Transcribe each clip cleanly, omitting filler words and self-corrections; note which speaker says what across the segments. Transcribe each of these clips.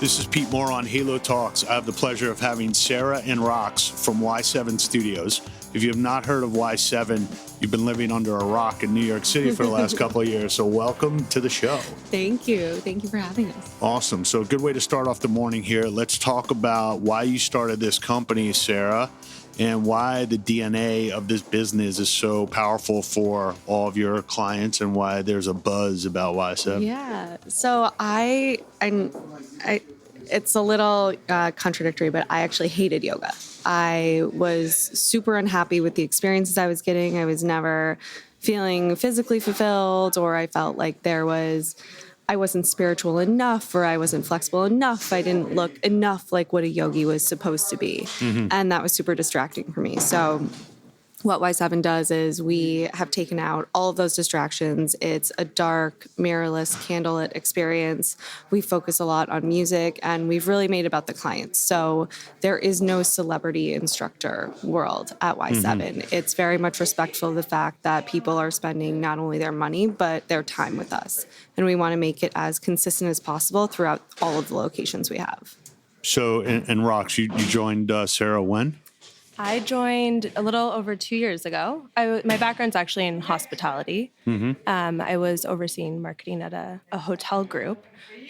Speaker 1: This is Pete Moore on Halo Talks. I have the pleasure of having Sarah and Rox from Y7 Studios. If you have not heard of Y7, you've been living under a rock in New York City for the last couple of years. So welcome to the show.
Speaker 2: Thank you. Thank you for having us.
Speaker 1: Awesome. So a good way to start off the morning here. Let's talk about why you started this company, Sarah, and why the DNA of this business is so powerful for all of your clients and why there's a buzz about Y7.
Speaker 2: Yeah. So I it's a little contradictory, but I actually hated yoga. I was super unhappy with the experiences I was getting. I was never feeling physically fulfilled, or I felt like I wasn't spiritual enough, or I wasn't flexible enough. I didn't look enough like what a yogi was supposed to be. Mm-hmm. And that was super distracting for me. So what Y7 does is we have taken out all of those distractions. It's a dark, mirrorless, candlelit experience. We focus a lot on music, and we've really made it about the clients. So there is no celebrity instructor world at Y7. Mm-hmm. It's very much respectful of the fact that people are spending not only their money, but their time with us. And we want to make it as consistent as possible throughout all of the locations we have.
Speaker 1: So, and Rox, you joined Sarah when?
Speaker 3: I joined a little over 2 years ago. My background's actually in hospitality. Mm-hmm. I was overseeing marketing at a hotel group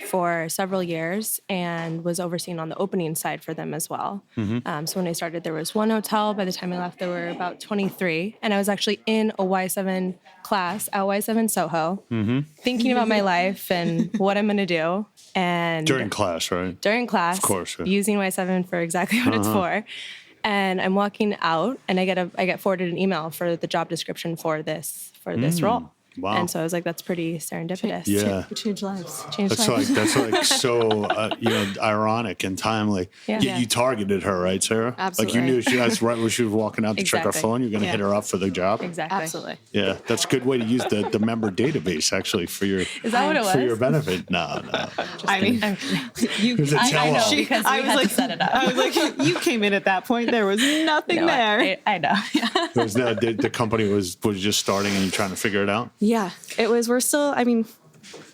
Speaker 3: for several years and was overseeing on the opening side for them as well. Mm-hmm. So when I started, there was one hotel. By the time I left, there were about 23. And I was actually in a Y7 class at Y7 Soho, mm-hmm. thinking about my life and what I'm going to do. And
Speaker 1: during class, right?
Speaker 3: During class.
Speaker 1: Of course. Yeah.
Speaker 3: Using Y7 for exactly what it's for. And I'm walking out, and I get forwarded an email for the job description for this role.
Speaker 1: Wow.
Speaker 3: And so I was like, that's pretty serendipitous.
Speaker 1: Yeah.
Speaker 2: Change lives.
Speaker 1: That's like so ironic and timely. Yeah. You targeted her, right, Sarah?
Speaker 2: Absolutely.
Speaker 1: Like you knew that's right when she was walking out to check her phone, you're going to hit her up for the job.
Speaker 3: Exactly.
Speaker 2: Absolutely.
Speaker 1: Yeah, that's a good way to use the member database actually for your
Speaker 3: Is that what it was?
Speaker 1: For your benefit. No.
Speaker 2: I mean,
Speaker 3: I know because we had to set it up.
Speaker 2: I was like, you came in at that point. There was nothing there.
Speaker 3: I know.
Speaker 1: The company was just starting and you're trying to figure it out?
Speaker 2: Yeah, it was. We're still,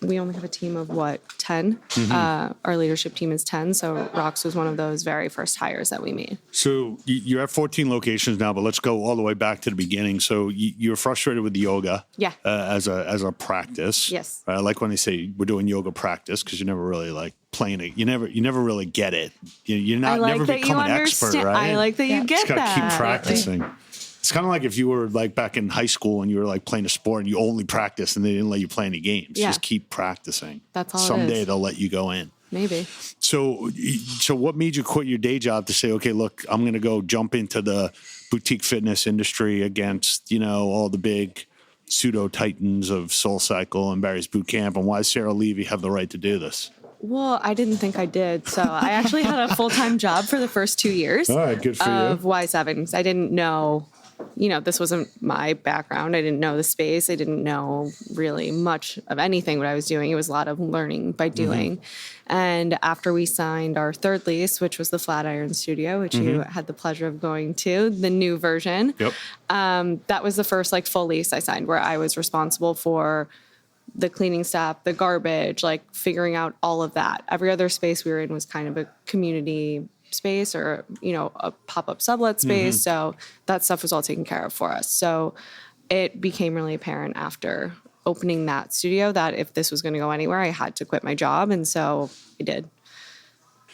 Speaker 2: we only have a team of 10? Mm-hmm. Our leadership team is 10. So Rox was one of those very first hires that we made.
Speaker 1: So you're at 14 locations now, but let's go all the way back to the beginning. So you're frustrated with yoga, as a practice.
Speaker 2: Yes.
Speaker 1: I like when they say we're doing yoga practice because you never really like playing it. You never really get it. You're not never become an expert, right?
Speaker 2: I like that you get that.
Speaker 1: You just gotta keep practicing. It's kind of like if you were like back in high school and you were like playing a sport and you only practice and they didn't let you play any games. Yeah. Just keep practicing.
Speaker 2: That's all.
Speaker 1: Someday they'll let you go in.
Speaker 2: Maybe.
Speaker 1: So what made you quit your day job to say, okay, look, I'm going to go jump into the boutique fitness industry against, all the big pseudo titans of SoulCycle and Barry's Boot Camp, and why does Sarah Levy have the right to do this?
Speaker 2: Well, I didn't think I did. So I actually had a full-time job for the first 2 years.
Speaker 1: All right, good for
Speaker 2: of Y7 because I didn't know. This wasn't my background. I didn't know the space. I didn't know really much of anything what I was doing. It was a lot of learning by doing. Mm-hmm. And after we signed our third lease, which was the Flatiron Studio, which you had the pleasure of going to, the new version.
Speaker 1: Yep.
Speaker 2: That was the first full lease I signed where I was responsible for the cleaning staff, the garbage, figuring out all of that. Every other space we were in was kind of a community space or, a pop-up sublet space. Mm-hmm. So that stuff was all taken care of for us. So it became really apparent after opening that studio that if this was going to go anywhere, I had to quit my job. And so I did.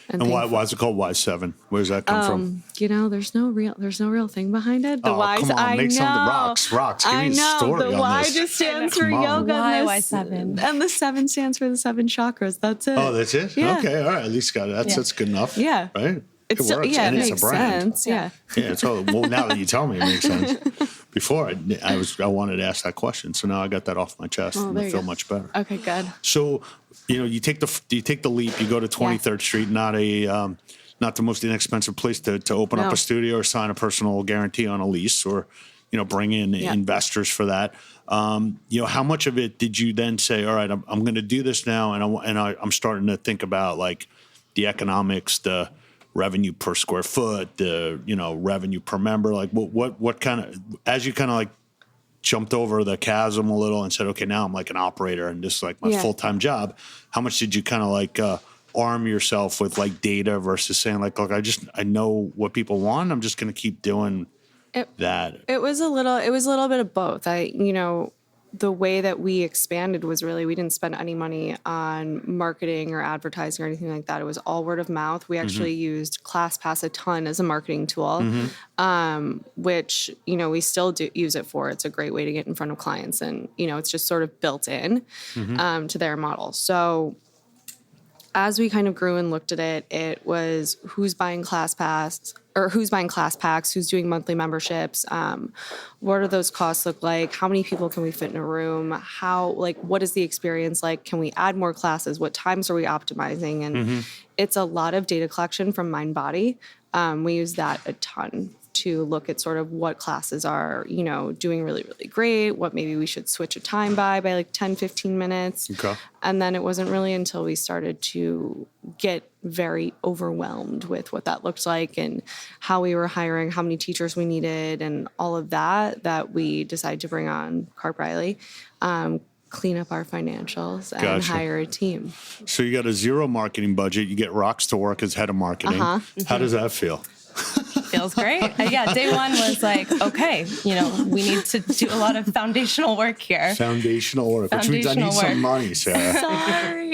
Speaker 1: And why is it called Y7? Where does that come from?
Speaker 2: There's no real thing behind it. The
Speaker 1: Y's, come on, make something. Rox, give me a story on this.
Speaker 2: The Y just stands for yoga.
Speaker 3: Why Y7?
Speaker 2: And the 7 stands for the 7 chakras. That's it.
Speaker 1: Oh, that's it?
Speaker 2: Yeah.
Speaker 1: Okay, all right. At least got it. That's good enough.
Speaker 2: Yeah.
Speaker 1: Right?
Speaker 2: It works.
Speaker 1: Yeah, and
Speaker 2: it makes
Speaker 1: it's a brand.
Speaker 2: sense. Yeah.
Speaker 1: Yeah. Well, now that you tell me, it makes sense. Before I wanted to ask that question, so now I got that off my chest, and I feel much better.
Speaker 2: Okay, good.
Speaker 1: So, you take the leap. You go to 23rd Street, not the most inexpensive place to open up a studio or sign a personal guarantee on a lease, or bring in investors for that. How much of it did you then say, all right, I'm going to do this now, and I'm starting to think about the economics, the revenue per square foot, the revenue per member, what kind of, as you kind of jumped over the chasm a little and said, okay, now I'm an operator and this is my full-time job. How much did you kind of arm yourself with like data versus saying like, look, I know what people want. I'm just going to keep doing that.
Speaker 2: It was a little bit of both. The way that we expanded was really, we didn't spend any money on marketing or advertising or anything like that. It was all word of mouth. We actually used ClassPass a ton as a marketing tool, which, we still do use it for. It's a great way to get in front of clients, and, it's just sort of built in to their model. So as we kind of grew and looked at it, it was who's buying ClassPass or who's buying class packs, who's doing monthly memberships, what do those costs look like, how many people can we fit in a room, what is the experience like, can we add more classes, what times are we optimizing, and it's a lot of data collection from MindBody. We use that a ton to look at sort of what classes are, doing really, really great, what maybe we should switch a time by like 10, 15 minutes.
Speaker 1: Okay.
Speaker 2: And then it wasn't really until we started to get very overwhelmed with what that looked like and how we were hiring, how many teachers we needed, and all of that we decided to bring on KarpReilly, clean up our financials, and hire a team.
Speaker 1: So you got a zero marketing budget. You get Rox to work as head of marketing. How does that feel?
Speaker 3: Feels great. Day one was like, okay, we need to do a lot of foundational work here.
Speaker 1: Foundational work, which means I need some money, Sarah.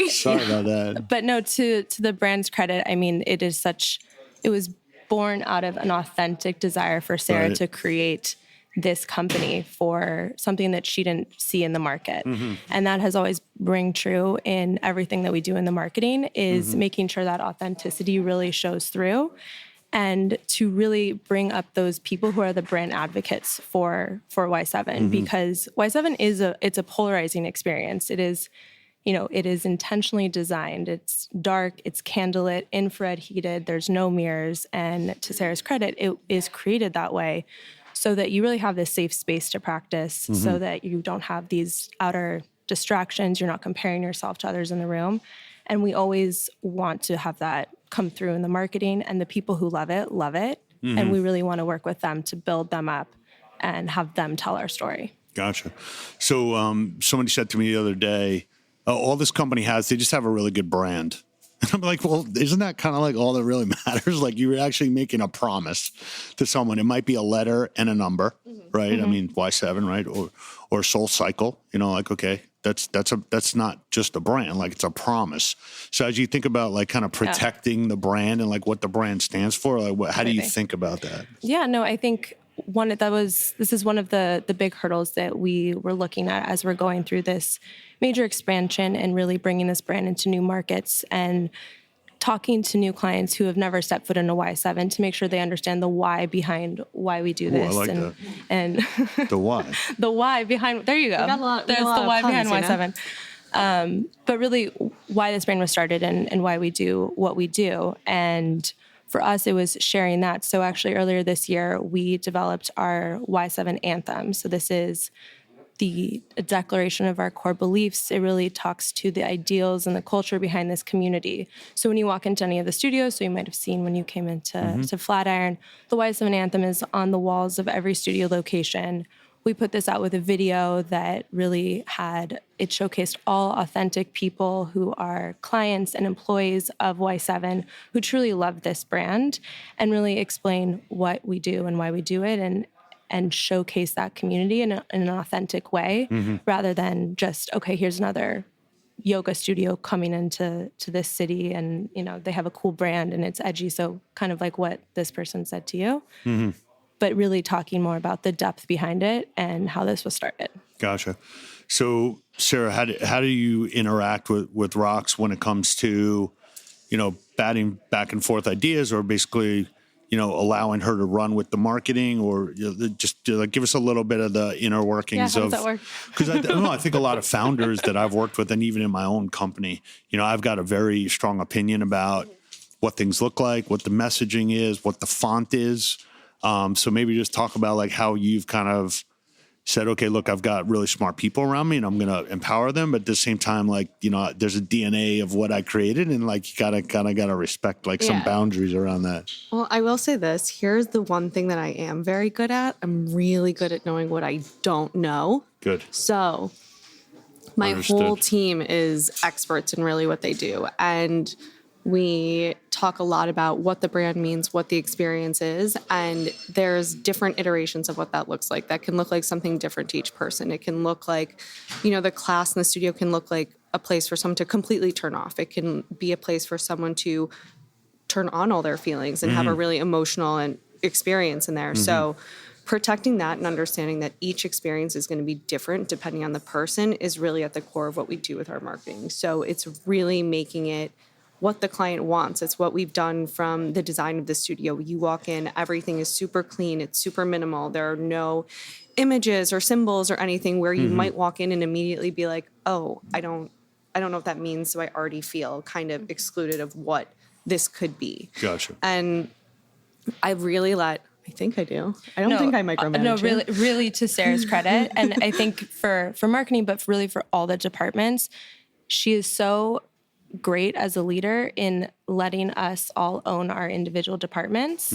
Speaker 1: Sorry about that.
Speaker 3: But no, to the brand's credit, it was born out of an authentic desire for Sarah to create this company for something that she didn't see in the market. And that has always ring true in everything that we do in the marketing, is making sure that authenticity really shows through, and to really bring up those people who are the brand advocates for Y7, because Y7 it's a polarizing experience. It is, it is intentionally designed. It's dark, it's candlelit, infrared heated, there's no mirrors. And to Sarah's credit, it is created that way so that you really have this safe space to practice, so that you don't have these outer distractions. You're not comparing yourself to others in the room. And we always want to have that come through in the marketing, and the people who love it. And we really want to work with them to build them up and have them tell our story.
Speaker 1: Gotcha. So somebody said to me the other day, all this company has, they just have a really good brand. And I'm like, well, isn't that kind of like all that really matters? Like, you're actually making a promise to someone. It might be a letter and a number, right? I mean, Y7, right? Or Soul Cycle, okay, that's not just a brand, like it's a promise. So as you think about like kind of protecting the brand and like what the brand stands for, like how do you think about that?
Speaker 3: Yeah, no, I think this is one of the big hurdles that we were looking at as we're going through this major expansion and really bringing this brand into new markets and talking to new clients who have never stepped foot in a Y7 to make sure they understand the why behind why we do this.
Speaker 1: I like that.
Speaker 3: And
Speaker 1: the why.
Speaker 3: The why behind, there you go. There's the why behind Y7. But really why this brand was started and why we do what we do. And for us, it was sharing that. So actually earlier this year, we developed our Y7 Anthem. So this is a declaration of our core beliefs. It really talks to the ideals and the culture behind this community. So when you walk into any of the studios, so you might have seen when you came into to Flatiron, the Y7 Anthem is on the walls of every studio location. We put this out with a video that really it showcased all authentic people who are clients and employees of Y7 who truly love this brand, and really explain what we do and why we do it, and showcase that community in an authentic way, rather than just, okay, here's another yoga studio coming into this city and, they have a cool brand and it's edgy. So kind of like what this person said to you, but really talking more about the depth behind it and how this was started. Gotcha.
Speaker 1: So Sarah, how do you interact with Rox when it comes to, batting back and forth ideas, or basically, allowing her to run with the marketing, or just give us a little bit of the inner workings
Speaker 3: of. How does that work?
Speaker 1: Because I think a lot of founders that I've worked with, and even in my own company, I've got a very strong opinion about what things look like, what the messaging is, what the font is. So maybe just talk about like how you've kind of said, okay, look, I've got really smart people around me and I'm going to empower them. But at the same time, like, there's a DNA of what I created, and like, you gotta respect like some boundaries around that.
Speaker 2: Well, I will say this. Here's the one thing that I am very good at. I'm really good at knowing what I don't know.
Speaker 1: Good.
Speaker 2: So my whole team is experts in really what they do. And We talk a lot about what the brand means, what the experience is, and there's different iterations of what that looks like. That can look like something different to each person. It can look like, the class in the studio can look like a place for someone to completely turn off. It can be a place for someone to turn on all their feelings and have a really emotional and experience in there. So protecting that and understanding that each experience is going to be different depending on the person is really at the core of what we do with our marketing. So it's really making it what the client wants. It's what we've done from the design of the studio. You walk in, everything is super clean. It's super minimal. There are no images or symbols or anything where you might walk in and immediately be like, oh, I don't know what that means. So I already feel kind of excluded of what this could be.
Speaker 1: Gotcha.
Speaker 2: And I think I do. I don't think I micromanage.
Speaker 3: No, really to Sarah's credit. And I think for marketing, but really for all the departments, she is so great as a leader in letting us all own our individual departments,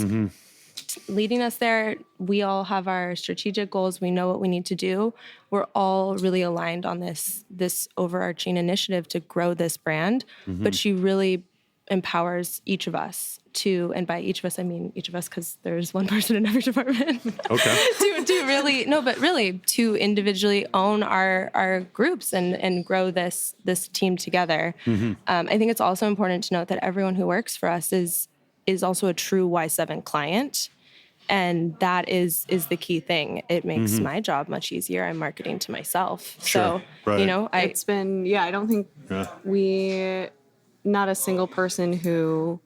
Speaker 3: leading us there. We all have our strategic goals. We know what we need to do. We're all really aligned on this overarching initiative to grow this brand, but she really empowers each of us to, and by each of us, I mean each of us because there's one person in every department.
Speaker 1: Okay.
Speaker 3: to individually own our groups and grow this team together. I think it's also important to note that everyone who works for us is also a true Y7 client. And that is the key thing. It makes my job much easier. I'm marketing to myself.
Speaker 1: Sure.
Speaker 3: So,
Speaker 1: Right.
Speaker 2: It's been, I don't think not a single person who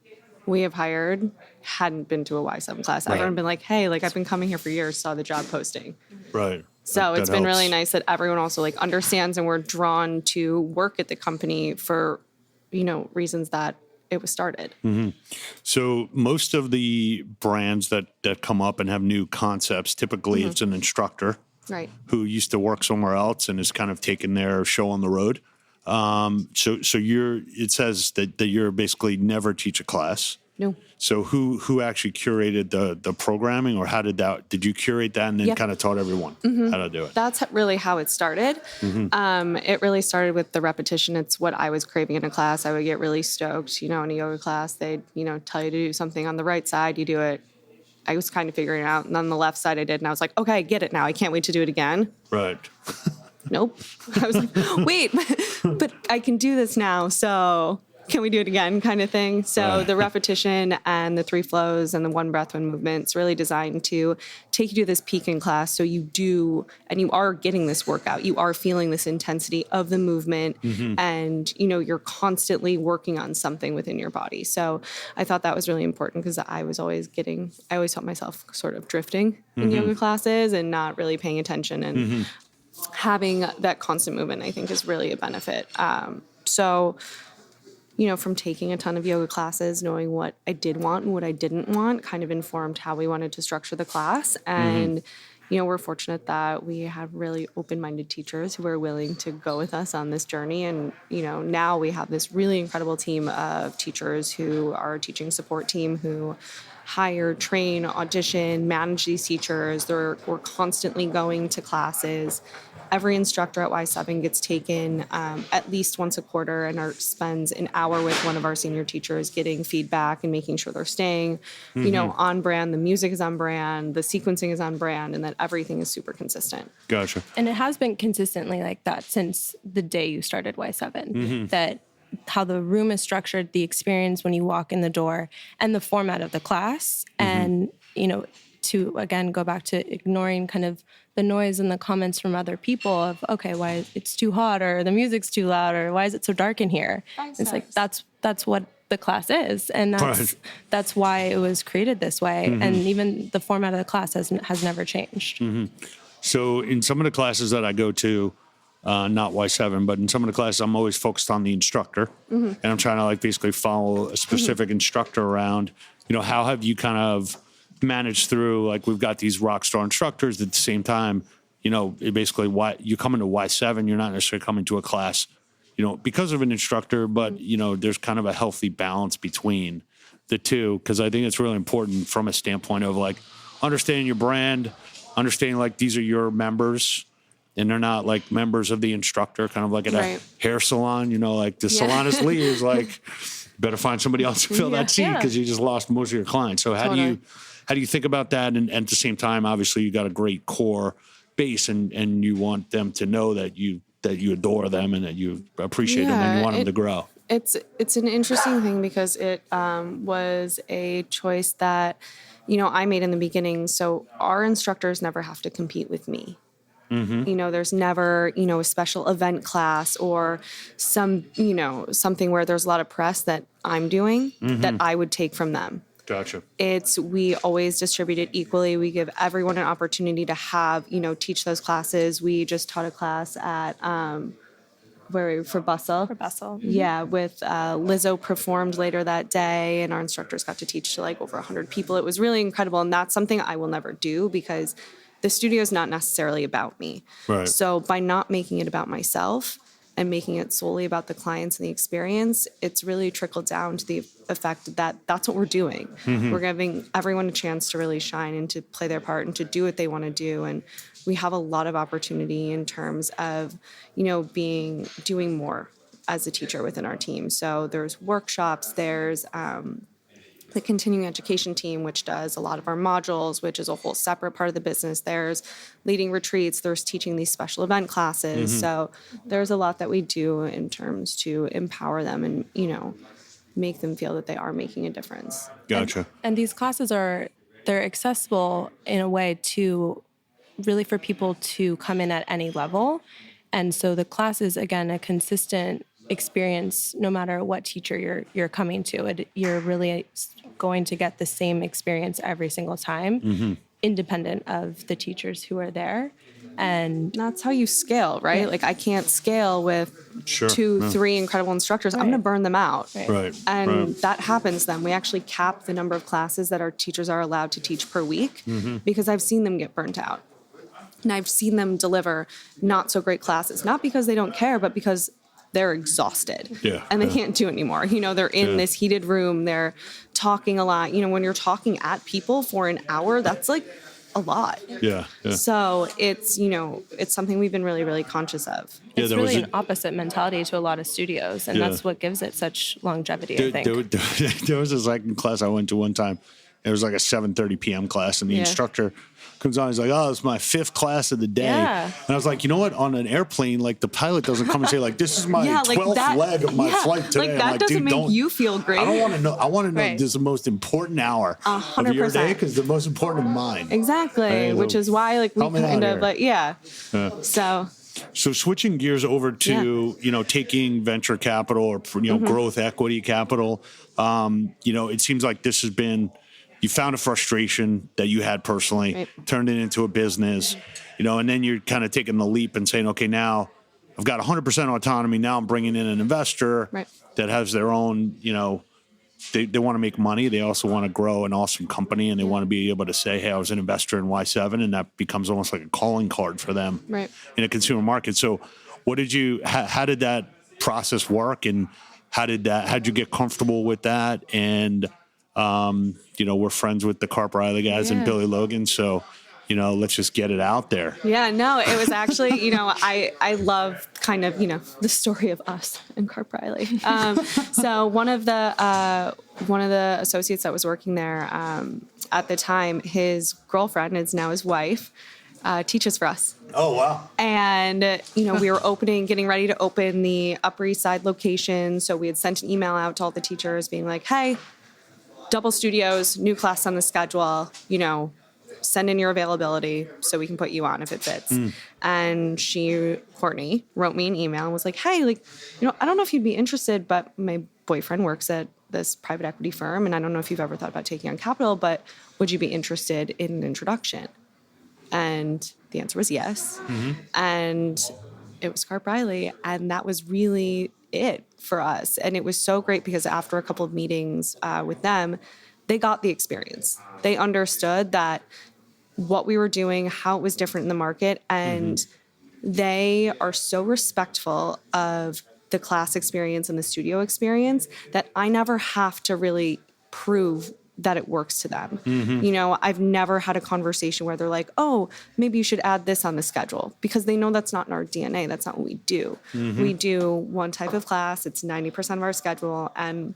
Speaker 2: we have hired hadn't been to a Y7 class.
Speaker 1: Right.
Speaker 2: Everyone been like, hey, I've been coming here for years, saw the job posting.
Speaker 1: Right.
Speaker 2: So
Speaker 1: That
Speaker 2: it's been
Speaker 1: helps.
Speaker 2: really nice that everyone also understands and we're drawn to work at the company for, reasons that it was started.
Speaker 1: So most of the brands that come up and have new concepts, typically it's an instructor
Speaker 2: Right.
Speaker 1: who used to work somewhere else and is kind of taking their show on the road. So it says that you're basically never teach a class.
Speaker 2: No.
Speaker 1: So who actually curated the programming, or how did you curate that and then kind of taught everyone how to do it?
Speaker 2: That's really how it started. It really started with the repetition. It's what I was craving in a class. I would get really stoked, in a yoga class, they'd, tell you to do something on the right side, you do it. I was kind of figuring it out. And on the left side I did, and I was like, okay, I get it now. I can't wait to do it again.
Speaker 1: Right.
Speaker 2: Nope. I was like, wait, but I can do this now. So can we do it again kind of thing? So the repetition and the 3 flows and the 1 breath, 1 movement, it's really designed to take you to this peak in class. So you are getting this workout. You are feeling this intensity of the movement and, you're constantly working on something within your body. So I thought that was really important because I always felt myself sort of drifting in yoga classes and not really paying attention, and having that constant movement, I think, is really a benefit. From taking a ton of yoga classes, knowing what I did want and what I didn't want kind of informed how we wanted to structure the class. And, we're fortunate that we have really open-minded teachers who are willing to go with us on this journey. And, now we have this really incredible team of teachers who are a teaching support team who hire, train, audition, manage these teachers. We're constantly going to classes. Every instructor at Y7 gets taken at least once a quarter and spends an hour with one of our senior teachers getting feedback and making sure they're staying, on brand. The music is on brand, the sequencing is on brand, and that everything is super consistent.
Speaker 1: Gotcha.
Speaker 3: And it has been consistently like that since the day you started Y7, that how the room is structured, the experience when you walk in the door, and the format of the class. And, to, again, go back to ignoring kind of the noise and the comments from other people of, okay, why it's too hot, or the music's too loud, or why is it so dark in here? It's like, that's what the class is. And that's why it was created this way. And even the format of the class has never changed.
Speaker 1: So in some of the classes that I go to, not Y7, but in some of the classes, I'm always focused on the instructor, and I'm trying to basically follow a specific instructor around. How have you kind of managed through, we've got these rock star instructors at the same time, basically why you come into Y7, you're not necessarily coming to a class, because of an instructor, but there's kind of a healthy balance between the two, because I think it's really important from a standpoint of understanding your brand, understanding these are your members. And they're not members of the instructor, kind of like at a hair salon, the salonist leaves better find somebody else to fill that seat because you just lost most of your clients. So how do you think about that? And at the same time, obviously you got a great core base and you want them to know that you adore them and that you appreciate them and you want them to grow.
Speaker 2: It's an interesting thing because it was a choice that, I made in the beginning. So our instructors never have to compete with me. There's never, a special event class or something where there's a lot of press that I'm doing that I would take from them.
Speaker 1: Gotcha.
Speaker 2: We always distribute it equally. We give everyone an opportunity to have, teach those classes. We just taught a class at, for Bustle.
Speaker 3: For Bustle.
Speaker 2: Yeah, with Lizzo performed later that day, and our instructors got to teach to over 100 people. It was really incredible, and that's something I will never do because the studio is not necessarily about me.
Speaker 1: Right.
Speaker 2: So by not making it about myself and making it solely about the clients and the experience, it's really trickled down to the effect that that's what we're doing. We're giving everyone a chance to really shine and to play their part and to do what they want to do. And we have a lot of opportunity in terms of, doing more as a teacher within our team. So there's workshops, there's the continuing education team, which does a lot of our modules, which is a whole separate part of the business. There's leading retreats, there's teaching these special event classes. So there's a lot that we do in terms to empower them and, make them feel that they are making a difference.
Speaker 1: Gotcha.
Speaker 3: And these classes they're accessible in a way to really for people to come in at any level. And so the class is, again, a consistent experience no matter what teacher you're coming to. You're really going to get the same experience every single time, independent of the teachers who are there. And
Speaker 2: that's how you scale, right?
Speaker 3: Yeah.
Speaker 2: I can't scale with 2-3 incredible instructors. I'm going to burn them out.
Speaker 1: Right.
Speaker 2: And that happens then. We actually cap the number of classes that our teachers are allowed to teach per week because I've seen them get burnt out. And I've seen them deliver not so great classes, not because they don't care, but because they're exhausted and they can't do anymore. They're in this heated room. They're talking a lot. When you're talking at people for an hour, that's a lot.
Speaker 1: Yeah.
Speaker 2: So it's, it's something we've been really, really conscious of.
Speaker 3: It's really an opposite mentality to a lot of studios. And that's what gives it such longevity, I think.
Speaker 1: There was a second class I went to one time. It was a 7:30 p.m. class, and the instructor comes on. He's like, "Oh, it's my 5th class of the day."
Speaker 3: Yeah.
Speaker 1: And I was like, you know what? On an airplane, the pilot doesn't come and say, "This is my 12th leg of my flight today."
Speaker 2: That doesn't make you feel great.
Speaker 1: I don't want to know. I want to know this is the most important hour of your day because the most important of mine.
Speaker 2: Exactly, which is why we kind of
Speaker 1: So switching gears over to taking venture capital or growth equity capital, it seems like this has been. You found a frustration that you had personally, turned it into a business, and then you're kind of taking the leap and saying, okay, now I've got 100% autonomy. Now I'm bringing in an investor that has their own, they want to make money. They also want to grow an awesome company, and they want to be able to say, hey, I was an investor in Y7, and that becomes almost like a calling card for them in a consumer market. So how did that process work, and how'd you get comfortable with that? And we're friends with the KarpReilly guys and Billy Logan. So, let's just get it out there. Yeah,
Speaker 2: no, it was actually, I love kind of, the story of us and KarpReilly. So one of the associates that was working there at the time, his girlfriend is now his wife, teaches for us.
Speaker 1: Oh, wow.
Speaker 2: And, we were getting ready to open the Upper East Side location. So we had sent an email out to all the teachers being like, hey, double studios, new class on the schedule, send in your availability so we can put you on if it fits. And Courtney, wrote me an email and was like, hey, I don't know if you'd be interested, but my boyfriend works at this private equity firm, and I don't know if you've ever thought about taking on capital, but would you be interested in an introduction? And the answer was yes. And it was KarpReilly, and that was really it for us. And it was so great because after a couple of meetings with them, they got the experience. They understood that what we were doing, how it was different in the market, and they are so respectful of the class experience and the studio experience that I never have to really prove that it works to them. I've never had a conversation where they're like, oh, maybe you should add this on the schedule, because they know that's not in our DNA. That's not what we do. We do one type of class. It's 90% of our schedule. And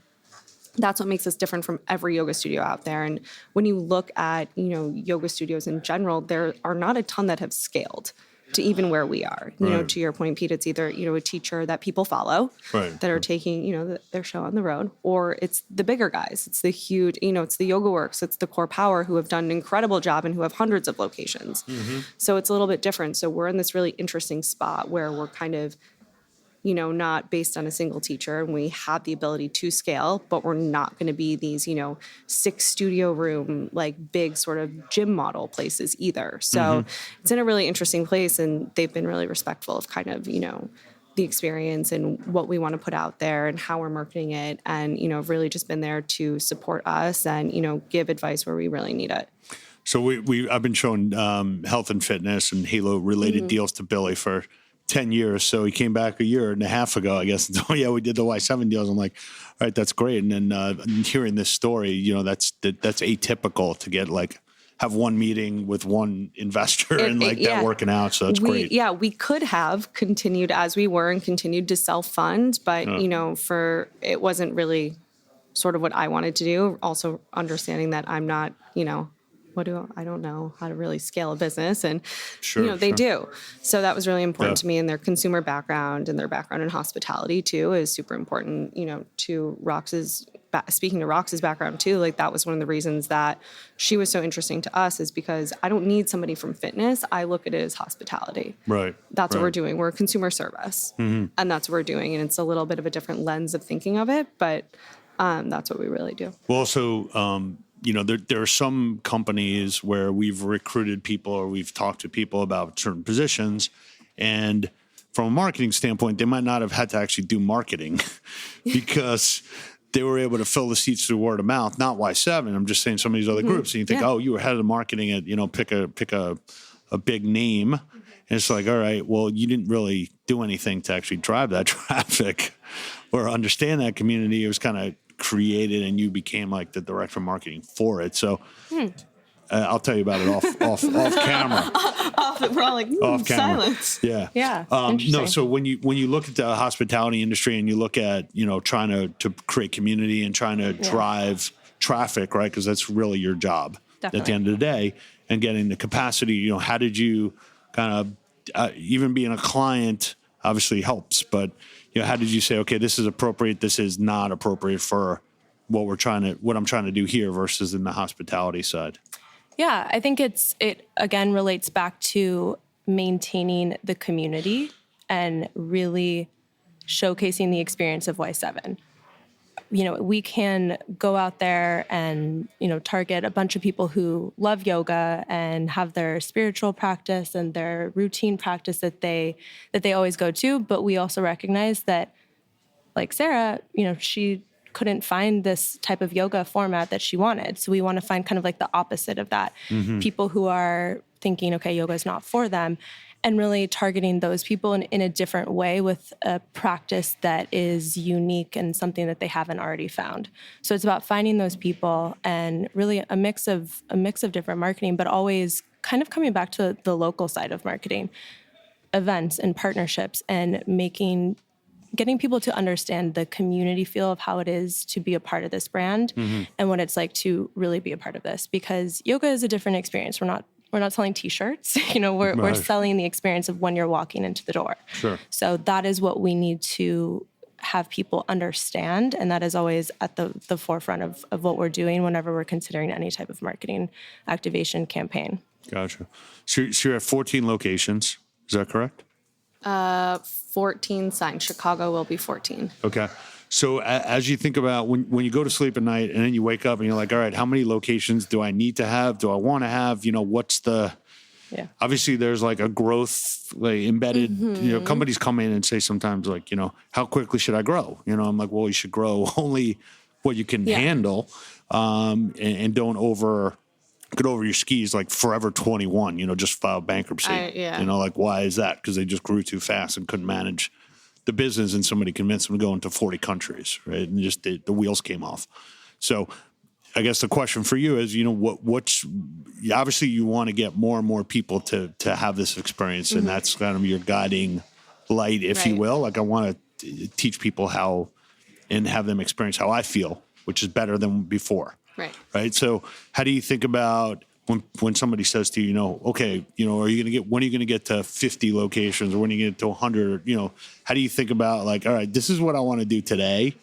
Speaker 2: That's what makes us different from every yoga studio out there. And when you look at, yoga studios in general, there are not a ton that have scaled to even where we are. To your point, Pete, it's either, a teacher that people follow that are taking, their show on the road, or it's the bigger guys. It's the huge, it's the Yoga Works, it's the Core Power who have done an incredible job and who have hundreds of locations. So it's a little bit different. So we're in this really interesting spot where we're kind of, not based on a single teacher, and we have the ability to scale, but we're not going to be these, 6 studio room, like big sort of gym model places either. So it's in a really interesting place, and they've been really respectful of kind of, the experience and what we want to put out there and how we're marketing it. And, really just been there to support us and, give advice where we really need it.
Speaker 1: So I've been showing health and fitness and Halo related deals to Billy for 10 years. So he came back a year and a half ago, I guess. Oh yeah, we did the Y7 deals. I'm like, all right, that's great. And then hearing this story, that's atypical to get have one meeting with one investor and that working out. So it's great.
Speaker 2: Yeah, we could have continued as we were and continued to self-fund, but it wasn't really sort of what I wanted to do. Also understanding that I'm not, I don't know how to really scale a business, and they do. So that was really important to me, and their consumer background and their background in hospitality too is super important. To speaking to Rox's background too, that was one of the reasons that she was so interesting to us, is because I don't need somebody from fitness. I look at it as hospitality.
Speaker 1: Right.
Speaker 2: That's what we're doing. We're a consumer service, and that's what we're doing. And it's a little bit of a different lens of thinking of it, but that's what we really do.
Speaker 1: Well, also, there are some companies where we've recruited people or we've talked to people about certain positions, and from a marketing standpoint, they might not have had to actually do marketing because they were able to fill the seats through word of mouth, not Y7. I'm just saying some of these other groups. And you think, oh, you were head of marketing at, pick a big name. And it's like, all right, well, you didn't really do anything to actually drive that traffic or understand that community. It was kind of created, and you became the director of marketing for it. So I'll tell you about it off camera.
Speaker 2: We're all
Speaker 1: off camera.
Speaker 2: Silence.
Speaker 1: Yeah.
Speaker 3: Yeah.
Speaker 1: No. So when you look at the hospitality industry and you look at trying to create community and trying to drive traffic, right? Because that's really your job at the end of the day, and getting the capacity. How did you kind of even being a client obviously helps, but how did you say, okay, this is appropriate, this is not appropriate for what I'm trying to do here versus in the hospitality side?
Speaker 3: Yeah, I think it again relates back to maintaining the community and really showcasing the experience of Y7. We can go out there and, target a bunch of people who love yoga and have their spiritual practice and their routine practice that they always go to. But we also recognize that, like Sarah, she couldn't find this type of yoga format that she wanted. So we want to find kind of the opposite of that. People who are thinking, okay, yoga is not for them, and really targeting those people in a different way with a practice that is unique and something that they haven't already found. So it's about finding those people and really a mix of different marketing, but always kind of coming back to the local side of marketing, events and partnerships, and getting people to understand the community feel of how it is to be a part of this brand and what it's like to really be a part of this. Because yoga is a different experience. We're not selling T-shirts. We're selling the experience of when you're walking into the door.
Speaker 1: Sure.
Speaker 3: So that is what we need to have people understand, and that is always at the forefront of what we're doing whenever we're considering any type of marketing activation campaign.
Speaker 1: Gotcha. So you're at 14 locations. Is that correct?
Speaker 2: 14 signed. Chicago will be 14.
Speaker 1: Okay. So as you think about when you go to sleep at night and then you wake up and you're like, all right, how many locations do I need to have? Do I want to have? What's the... Yeah. Obviously, there's a growth embedded. Companies come in and say sometimes how quickly should I grow? I'm like, well, you should grow only what you can handle, and don't get over your skis like Forever 21. Just filed bankruptcy. Why is that? Because they just grew too fast and couldn't manage the business, and somebody convinced them to go into 40 countries, right? And just the wheels came off. So I guess the question for you is, what's obviously you want to get more and more people to have this experience, and that's kind of your guiding light, if you will. I want to teach people how and have them experience how I feel which is better than before.
Speaker 2: Right.
Speaker 1: So how do you think about when somebody says to you, okay, when are you going to get to 50 locations, or when are you going to get to 100? How do you think about like, all right, this is what I want to do today.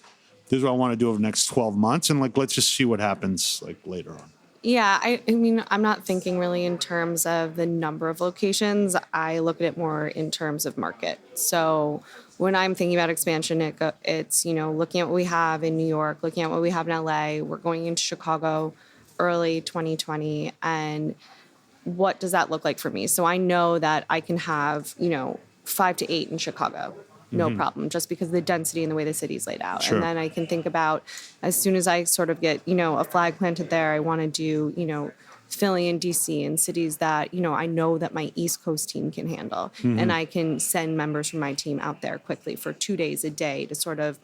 Speaker 1: This is what I want to do over the next 12 months. And like, let's just see what happens like later on.
Speaker 2: Yeah, I mean, I'm not thinking really in terms of the number of locations. I look at it more in terms of market. So when I'm thinking about expansion, it's, looking at what we have in New York, looking at what we have in LA. We're going into Chicago early 2020. And what does that look like for me? So I know that I can have, 5 to 8 in Chicago. No problem, just because of the density and the way the city's laid out.
Speaker 1: Sure.
Speaker 2: And then I can think about, as soon as I sort of get, a flag planted there, I want to do, Philly and DC and cities that, I know that my East Coast team can handle. And I can send members from my team out there quickly for 2 days a day to sort of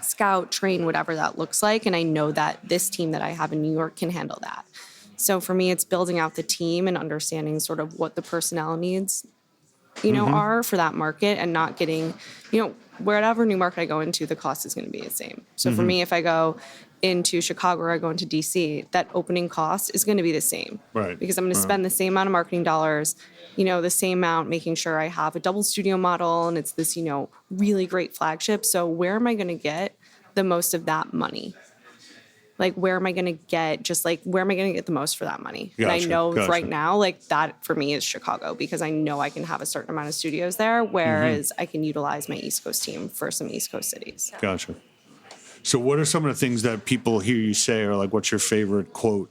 Speaker 2: scout, train, whatever that looks like. And I know that this team that I have in New York can handle that. So for me, it's building out the team and understanding sort of what the personnel needs are for that market, and not getting, wherever new market I go into, the cost is going to be the same. So for me, if I go into Chicago or I go into DC, that opening cost is going to be the same.
Speaker 1: Right.
Speaker 2: Because I'm going to spend the same amount of marketing dollars, the same amount making sure I have a double studio model and it's this, really great flagship. So where am I going to get the most of that money? Like, where am I going to get the most for that money?
Speaker 1: Gotcha,
Speaker 2: And I know right
Speaker 1: gotcha.
Speaker 2: now, like, that for me is Chicago, because I know I can have a certain amount of studios there, whereas I can utilize my East Coast team for some East Coast cities.
Speaker 1: Gotcha. So what are some of the things that people hear you say, or like, what's your favorite quote?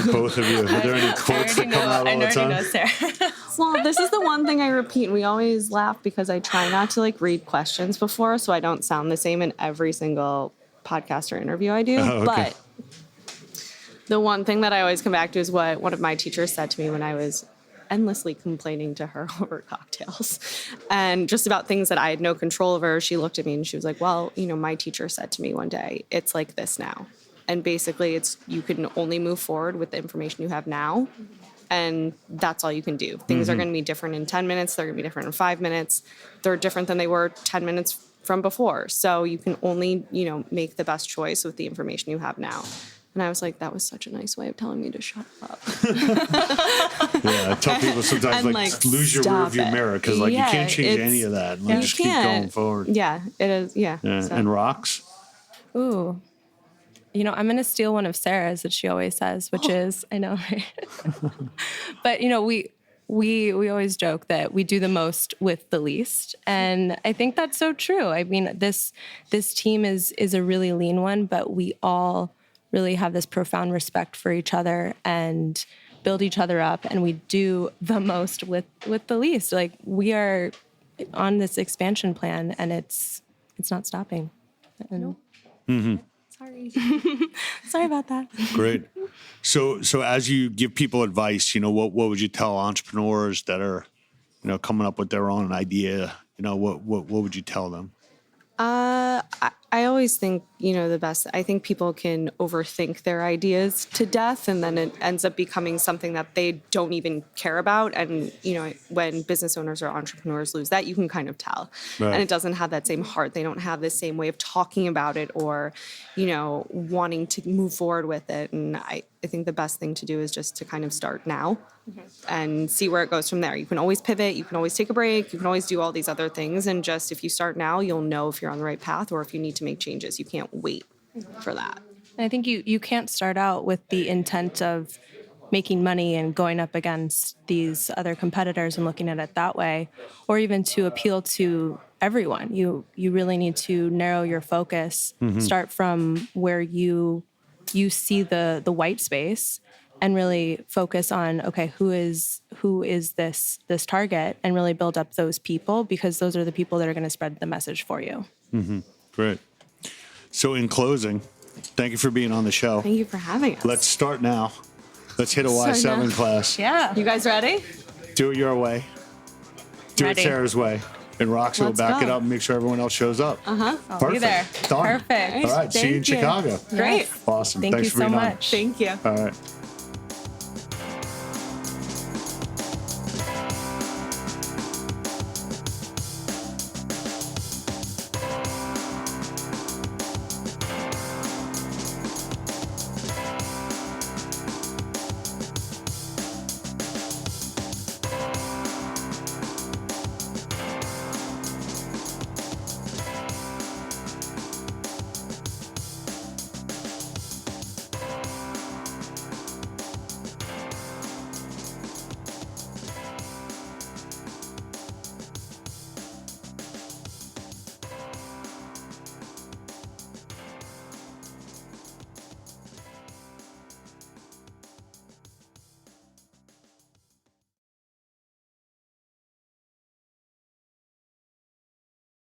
Speaker 1: Both of you. Are there any quotes that come out all the time?
Speaker 3: I already know, Sarah.
Speaker 2: Well, this is the one thing I repeat, and we always laugh because I try not to read questions before, so I don't sound the same in every single podcast or interview I do.
Speaker 1: Oh, okay.
Speaker 2: But the one thing that I always come back to is what one of my teachers said to me when I was endlessly complaining to her over cocktails and just about things that I had no control over. She looked at me and she was like, well, my teacher said to me one day, it's like this now. And basically you can only move forward with the information you have now. And that's all you can do. Things are going to be different in 10 minutes. They're going to be different in 5 minutes. They're different than they were 10 minutes from before. So you can only, make the best choice with the information you have now. And I was like, that was such a nice way of telling me to shut up.
Speaker 1: Yeah, I tell people sometimes, lose your rear view mirror, because you can't change any of that. Just keep going forward.
Speaker 2: Yeah, it is. Yeah. So.
Speaker 1: And Rox?
Speaker 3: Ooh. I'm going to steal one of Sarah's that she always says, which is, I know, right? But, we always joke that we do the most with the least. And I think that's so true. I mean, this team is a really lean one, but we all really have this profound respect for each other and build each other up. And we do the most with the least. Like, we are on this expansion plan, and it's not stopping. And Sorry. Sorry about that.
Speaker 1: Great. So as you give people advice, what would you tell entrepreneurs that are, coming up with their own idea? What would you tell them?
Speaker 2: I always think, the best, I think people can overthink their ideas to death, and then it ends up becoming something that they don't even care about. And, when business owners or entrepreneurs lose that, you can kind of tell.
Speaker 1: Right.
Speaker 2: And it doesn't have that same heart. They don't have the same way of talking about it or, wanting to move forward with it. And I think the best thing to do is just to kind of start now and see where it goes from there. You can always pivot. You can always take a break. You can always do all these other things. And just if you start now, you'll know if you're on the right path or if you need to make changes. You can't wait for that.
Speaker 3: And I think you can't start out with the intent of making money and going up against these other competitors and looking at it that way, or even to appeal to everyone. You really need to narrow your focus, start from where you see the white space, and really focus on, okay, who is this target, and really build up those people, because those are the people that are going to spread the message for you.
Speaker 1: Great. So in closing, thank you for being on the show.
Speaker 2: Thank you for having us.
Speaker 1: Let's start now. Let's hit a Y7 class.
Speaker 3: Yeah.
Speaker 2: You guys ready?
Speaker 1: Do it your way. Do
Speaker 3: Ready.
Speaker 1: it Sarah's way. And Rox will
Speaker 2: Let's
Speaker 1: back
Speaker 2: go.
Speaker 1: it up and make sure everyone else shows up.
Speaker 3: I'll be there.
Speaker 1: Done.
Speaker 3: Perfect.
Speaker 1: All right. See you in
Speaker 2: Thank you.
Speaker 1: Chicago.
Speaker 2: Great.
Speaker 1: Awesome.
Speaker 3: Thank
Speaker 1: Thanks
Speaker 3: you
Speaker 1: for
Speaker 3: so
Speaker 1: being on.
Speaker 3: much.
Speaker 2: Thank you.
Speaker 1: All right.